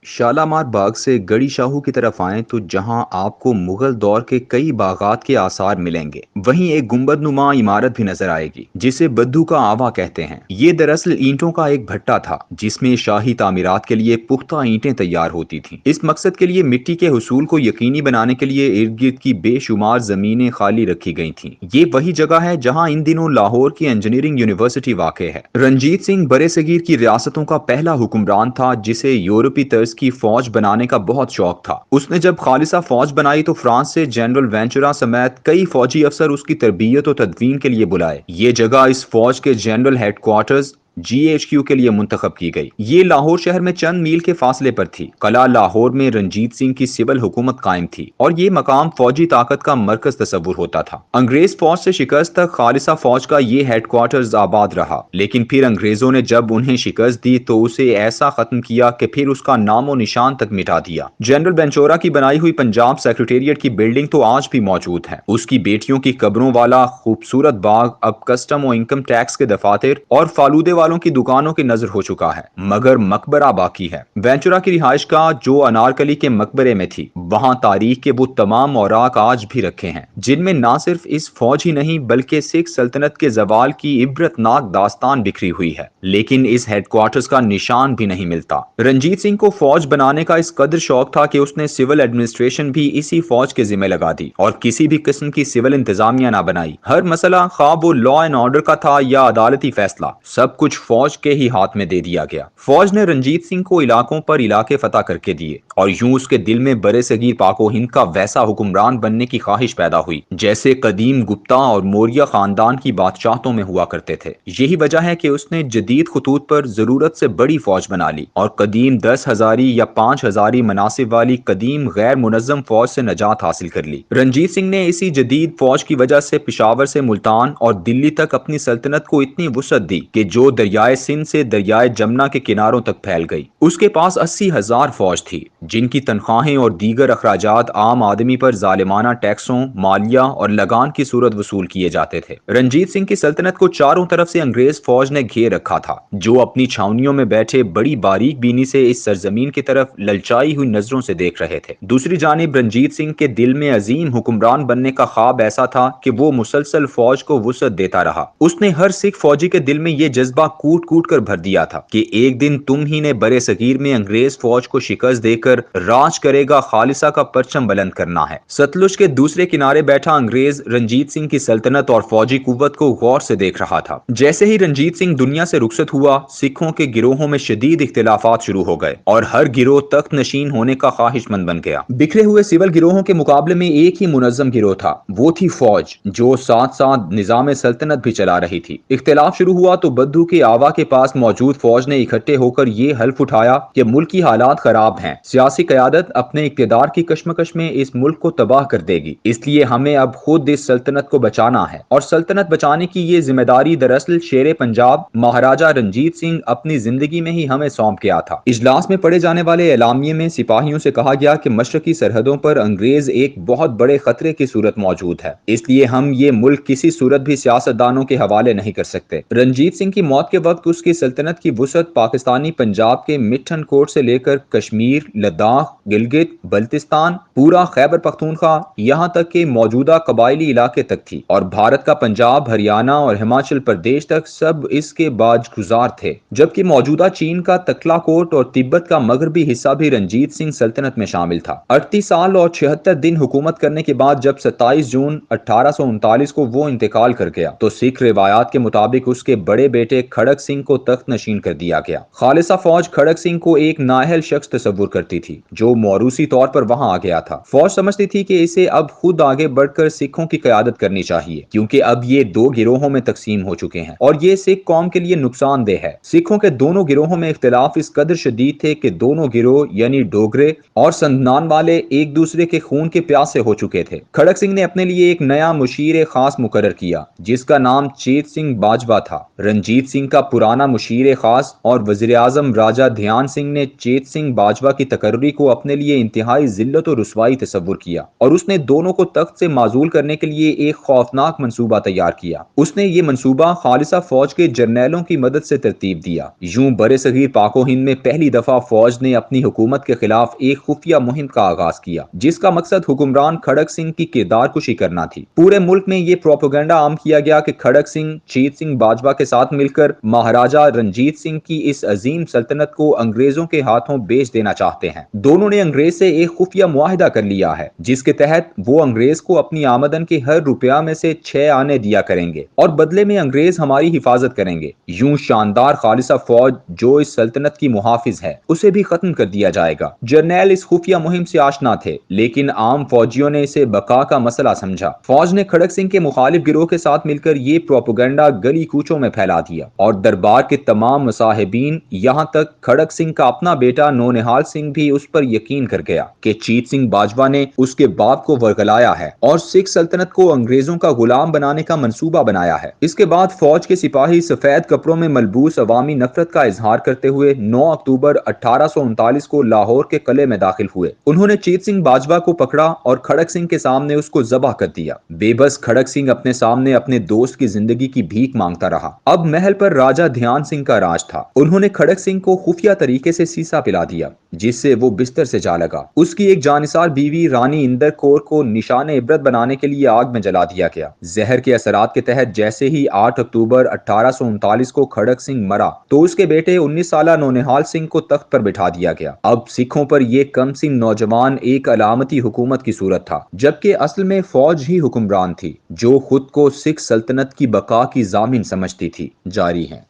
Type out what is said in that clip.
शालामार बाग से गड़ी शाहू की तरफ आएं तो जहां आपको मुगल दौर के कई बागात के आसार मिलेंगे, वहीं एक गुंबदनुमा इमारत भी नजर आएगी जिसे बद्दू का आवा कहते हैं। ये दरअसल ईंटों का एक भट्टा था जिसमें शाही तामीरात के लिए पुख्ता ईंटें तैयार होती थीं। इस मकसद के लिए मिट्टी के हुसूल को यकीनी बनाने के लिए इर्द गिर्द की बेशुमार जमीनें खाली रखी गई थीं। ये वही जगह है जहां इन दिनों लाहौर की इंजीनियरिंग यूनिवर्सिटी वाक़ है। रंजीत सिंह बड़े सगीर की रियासतों का पहला हुक्मरान था जिसे यूरोपी तर्ज की फौज बनाने का बहुत शौक था। उसने जब खालिसा फौज बनाई तो फ्रांस से जनरल वेंचुरा समेत कई फौजी अफसर उसकी तरबियत और तदवीन के लिए बुलाए। ये जगह इस फौज के जनरल हेडक्वार्टर्स GHQ के लिए मुंतखब की गई। ये लाहौर शहर में चंद मील के फासले पर थी। कला लाहौर में रंजीत सिंह की सिविल हुकूमत कायम थी और ये मकाम फौजी ताकत का मरकज तस्वुर होता था। अंग्रेज फौज से शिकस्त तक खालिसा फौज का ये हेडक्वार्टर्स आबाद रहा, लेकिन फिर अंग्रेजों ने जब उन्हें शिकस्त दी तो उसे ऐसा खत्म किया कि फिर उसका नामो निशान तक मिटा दिया। जनरल बेंचोरा की बनाई हुई पंजाब सेक्रेटेरिएट की बिल्डिंग तो आज भी मौजूद है। उसकी बेटियों की कब्रों वाला खूबसूरत बाग अब कस्टम और इनकम टैक्स के दफातर और फालूदे वालों की दुकानों की नजर हो चुका है, मगर मकबरा बाकी है। वेंचुरा की रिहाइश गाह जो अनारकली के मकबरे में थी, वहां तारीख के वो तमाम औराक आज भी रखे हैं जिनमें ना सिर्फ इस फौज ही नहीं बल्कि सिख सल्तनत के जवाल की इबरतनाक दास्तान बिखरी हुई है। लेकिन इस हेडक्वार्टर्स का निशान भी नहीं मिलता। रंजीत सिंह को फौज बनाने का इस कदर शौक था कि उसने सिविल एडमिनिस्ट्रेशन भी इसी फौज के जिम्मे लगा दी और किसी भी किस्म की सिविल इंतजामिया ना बनाई। हर मसला खा वो लॉ एंड ऑर्डर का था या अदालती फैसला, सब कुछ फौज के ही हाथ में दे दिया गया। फौज ने रंजीत सिंह को इलाकों पर इलाके फतह करके दिए और यूं उसके दिल में बड़े सगीर पाको हिंद का वैसा हुक्मरान बनने की ख्वाहिश पैदा हुई जैसे कदीम गुप्ता और मौर्य खानदान की बादशाहतों में हुआ करते थे। यही वजह है कि उसने जदीद खतूत पर जरूरत से बड़ी फौज बना ली और कदीम 10,000 या 5,000 मनासिब वाली कदीम गैर मुनज्जम फौज से नजात हासिल कर ली। रंजीत सिंह ने इसी जदीद फौज की वजह से पिशावर से मुल्तान और दिल्ली तक अपनी सल्तनत को इतनी वुसअत दी कि जो दरियाए सिंध से दरियाए जमुना के किनारों तक फैल गई। उसके पास 80,000 फौज थी जिनकी तनख्वाहें और दीगर अखराजात आम आदमी पर जालिमाना टैक्सों, मालिया और लगान की सूरत वसूल किए जाते थे। रंजीत सिंह की सल्तनत को चारों तरफ से अंग्रेज फौज ने घेर रखा था, जो अपनी छावनियों में बैठे बड़ी बारीक बीनी से इस सरजमीन की तरफ ललचाई हुई नजरों से देख रहे थे। दूसरी जानिब रंजीत सिंह के दिल में अजीम हुक्मरान बनने का ख्वाब ऐसा था कि वो मुसलसल फौज को वुसअत देता रहा। उसने हर सिख फौजी के दिल में ये जज्बा कूट कूट कर भर दिया था कि एक दिन तुम ही ने बड़े सगीर में अंग्रेज फौज को शिकस्त देकर राज करेगा, खालिसा का परचम बुलंद करना है। सतलुज के दूसरे किनारे बैठा अंग्रेज रंजीत सिंह की सल्तनत और फौजी कुव्वत को गौर से देख रहा था। जैसे ही रंजीत सिंह दुनिया से रुखसत हुआ, सिखों के गिरोहों में शदीद इख्तिलाफात शुरू हो गए और हर गिरोह तख्त नशीन होने का ख्वाहिशमंद बन गया। बिखरे हुए सिविल गिरोहों के मुकाबले में एक ही मुनज्जम गिरोह था, वो थी फौज, जो साथ साथ निजाम सल्तनत भी चला रही थी। इख्तिलाफ शुरू हुआ तो बद्दू के आवा के पास मौजूद फौज ने इकट्ठे होकर ये हल्फ उठाया कि मुल्क की हालात खराब हैं, सियासी क़यादत अपने इक़्तिदार की कशमकश में इस मुल्क को तबाह कर देगी, इसलिए हमें अब खुद इस सल्तनत को बचाना है। और सल्तनत बचाने की ये जिम्मेदारी दरअसल शेरे पंजाब महाराजा रंजीत सिंह अपनी जिंदगी में ही हमें सौंप गया था। इजलास में पढ़े जाने वाले एलामिये में सिपाहियों से कहा गया कि मशरकी सरहदों पर अंग्रेज एक बहुत बड़े खतरे की सूरत मौजूद है, इसलिए हम ये मुल्क किसी सूरत भी सियासतदानों के हवाले नहीं कर सकते। रंजीत सिंह की मौत के वक्त उसकी सल्तनत की वुसअत पाकिस्तानी पंजाब के मिठन कोट से लेकर कश्मीर, लद्दाख, गिलगित, बल्तिस्तान, पूरा खैबर पख्तूनख्वा, यहाँ तक के मौजूदा कबायली इलाके तक थी और भारत का पंजाब, हरियाणा और हिमाचल प्रदेश तक सब इसके बाजगुजार थे। जबकि मौजूदा चीन का तकला कोट और तिब्बत का मगरबी हिस्सा भी रंजीत सिंह सल्तनत में शामिल था। 38 साल और 76 दिन हुकूमत करने के बाद जब 27 जून 1839 को वो इंतकाल कर गया तो सिख रिवायात के मुताबिक उसके बड़े बेटे खड़क सिंह को तख्त नशीन कर दिया गया। खालिसा फौज खड़क सिंह को एक नाअहल शख्स तस्वुर करती थी जो मौरूसी तौर पर वहां आ गया था। फौज समझती थी कि इसे अब खुद आगे बढ़कर सिखों की क़यादत करनी चाहिए, क्योंकि अब ये दो गिरोहों में तकसीम हो चुके हैं और ये सिख कौम के लिए नुकसानदेह है। सिखों के दोनों गिरोहों में इख्तिलाफ इस कदर शदीद थे कि दोनों गिरोह यानी डोगरे और संदनान वाले एक दूसरे के खून के प्यासे हो चुके थे। खड़क सिंह ने अपने लिए एक नया मुशीर खास मुकर्रर किया जिसका नाम चेत सिंह बाजवा था। रंजीत सिंह सिंह का पुराना मुशीर खास और वजीर आजम राजा ध्यान सिंह ने चेत सिंह बाजवा की तकर्री को अपने लिए इंतहाई जिल्लत और रुसवाई तस्वुर किया और उसने दोनों को तख्त से माजूल करने के लिए एक खौफनाक मंसूबा तैयार किया। उसने ये मंसूबा खालिसा फौज के जर्नैलों की मदद से तरतीब दिया। यूं बरे सगीर पाको हिंद में पहली दफा फौज ने अपनी हुकूमत के खिलाफ एक खुफिया मुहिम का आगाज किया, जिसका मकसद हुक्मरान खड़क सिंह की किरदार कुशी करना थी। पूरे मुल्क में ये प्रोपेगेंडा आम किया गया कि खड़क सिंह चेत सिंह बाजवा के साथ मिलकर महाराजा रंजीत सिंह की इस अजीम सल्तनत को अंग्रेजों के हाथों बेच देना चाहते हैं। दोनों ने अंग्रेज से एक खुफिया मुआहिदा कर लिया है, जिसके तहत वो अंग्रेज को अपनी आमदन के हर रुपया में से 6 आने दिया करेंगे और बदले में अंग्रेज हमारी हिफाजत करेंगे। यूं शानदार खालिसा फौज जो इस सल्तनत की मुहाफिज है, उसे भी खत्म कर दिया जाएगा। जर्नैल इस खुफिया मुहिम से आशना थे, लेकिन आम फौजियों ने इसे बका का मसला समझा। फौज ने खड़क सिंह के मुखालिफ गिरोह के साथ मिलकर ये प्रोपेगेंडा गली कूचों में फैला दिया और दरबार के तमाम मुसाहिबीन, यहाँ तक खड़क सिंह का अपना बेटा नौनिहाल सिंह भी उस पर यकीन कर गया कि चेत सिंह बाजवा ने उसके बाप को वरगलाया है और सिख सल्तनत को अंग्रेजों का गुलाम बनाने का मंसूबा बनाया है। इसके बाद फौज के सिपाही सफेद कपड़ों में मलबूस अवामी नफरत का इजहार करते हुए 9 अक्टूबर 1839 को लाहौर के किले में दाखिल हुए। उन्होंने चेत सिंह बाजवा को पकड़ा और खड़क सिंह के सामने उसको जबह कर दिया। बेबस खड़क सिंह अपने सामने अपने दोस्त की जिंदगी की भीख मांगता रहा। अब महल पर राजा ध्यान सिंह का राज था। उन्होंने खड़क सिंह को खुफिया तरीके से सीसा पिला दिया, जिससे वो बिस्तर से जा लगा। उसकी एक जानिसार बीवी रानी इंदर कौर को निशान इबरत बनाने के लिए आग में जला दिया गया। जहर के असरात के तहत जैसे ही 8 अक्टूबर 1839 को खड़क सिंह मरा, तो उसके बेटे 19 साला नौनिहाल सिंह को तख्त पर बिठा दिया गया। अब सिखों पर यह कमसिन नौजवान एक अलामती हुकूमत की सूरत था, जबकि असल में फौज ही हुक्मरान थी, जो खुद को सिख सल्तनत की बका की जामिन समझती थी। जारी है।